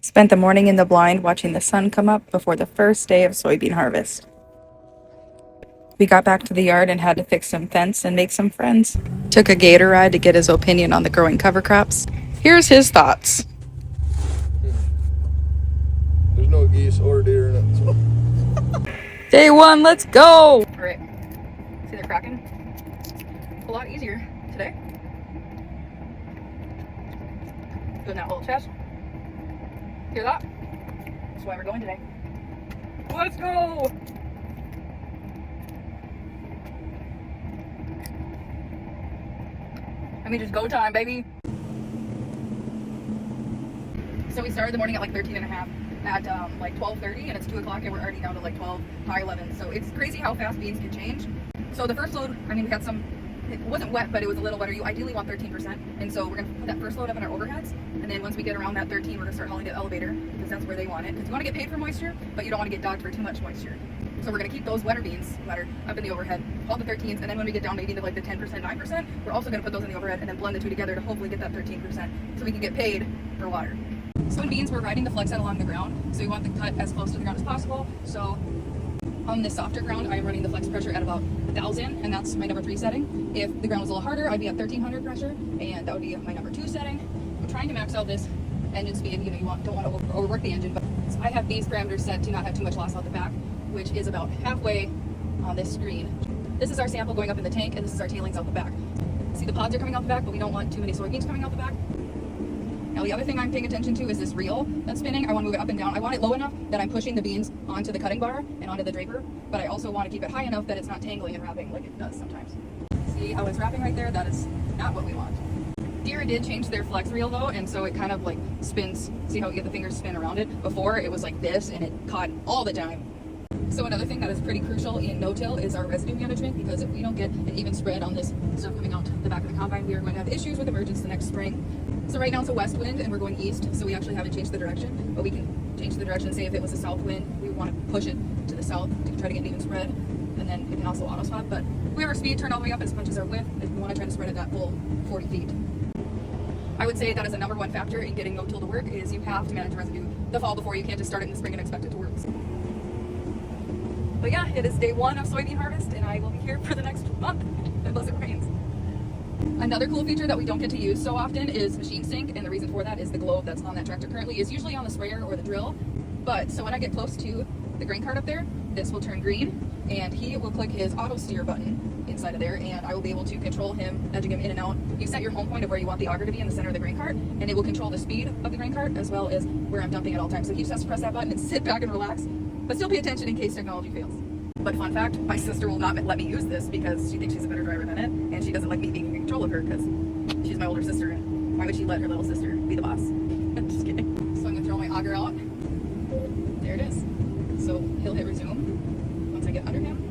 Spent the morning in the blind watching the sun come up before the first day of soybean harvest. We got back to the yard and had to fix some fence and make some friends. Took a gator ride to get his opinion on the growing cover crops. Here's his thoughts. There's no geese or deer in it. Day one, let's go! Alright, see they're cracking? A lot easier today. Doing that little test. Hear that? That's why we're going today. Let's go! I mean, just go time, baby. So we started the morning at like 13 and a half at like 12:30, and it's 2 o'clock and we're already down to like 12, high 11. So it's crazy how fast beans can change. So the first load, I mean, we had some, it wasn't wet, but it was a little wetter. You ideally want 13%. And so we're gonna put that first load up in our overheads. And then once we get around that 13, we're gonna start hauling to the elevator because that's where they want it. Because you wanna get paid for moisture, but you don't wanna get docked for too much moisture. So we're gonna keep those wetter beans, up in the overhead, haul the 13s, and then when we get down maybe to like the 10%, 9%, we're also gonna put those in the overhead and then blend the two together to hopefully get that 13% so we can get paid for water. So in beans, we're riding the flex set along the ground. So we want the cut as close to the ground as possible. So on the softer ground, I'm running the flex pressure at about 1,000, and that's my number 3 setting. If the ground was a little harder, I'd be at 1,300 pressure, and that would be my number 2 setting. I'm trying to max out this engine speed. You know, don't want to overwork the engine, but so I have these parameters set to not have too much loss out the back, which is about halfway on this screen. This is our sample going up in the tank, and this is our tailings out the back. See, the pods are coming out the back, but we don't want too many soybeans coming out the back. Now the other thing I'm paying attention to is this reel that's spinning. I want to move it up and down. I want it low enough that I'm pushing the beans onto the cutting bar and onto the draper, but I also want to keep it high enough that it's not tangling and wrapping like it does sometimes. See how it's wrapping right there? That is not what we want. Deere did change their flex reel though, and so it kind of like spins. See how you get the fingers spin around it? Before it was like this and it caught all the time. So another thing that is pretty crucial in no-till is our residue management, because if we don't get an even spread on this stuff coming out the back of the combine, we are going to have issues with emergence the next spring. So right now it's a west wind and we're going east, so we actually haven't changed the direction, but we can change the direction. Say if it was a south wind, we want to push it to the south to try to get an even spread, and then it can also auto swap. But we have our speed turned all the way up as much as our width if we want to try to spread it that full 40 feet. I would say that is a number 1 factor in getting no-till to work, is you have to manage residue the fall before. You can't just start it in the spring and expect it to work. But yeah, it is day 1 of soybean harvest, and I will be here for the next month unless it rains. Another cool feature that we don't get to use so often is machine sync, and the reason for that is the globe that's on that tractor currently is usually on the sprayer or the drill. But so when I get close to the grain cart up there, this will turn green, and he will click his auto steer button inside of there, and I will be able to control him, edging him in and out. You set your home point of where you want the auger to be in the center of the grain cart, and it will control the speed of the grain cart as well as where I'm dumping at all times. So he just has to press that button and sit back and relax, but still pay attention in case technology fails. But fun fact, my sister will not let me use this because she thinks she's a better driver than it, and she doesn't like me being in control of her because she's my older sister, and why would she let her little sister be the boss? I'm just kidding. So I'm gonna throw my auger out. There it is. So he'll hit resume once I get under him.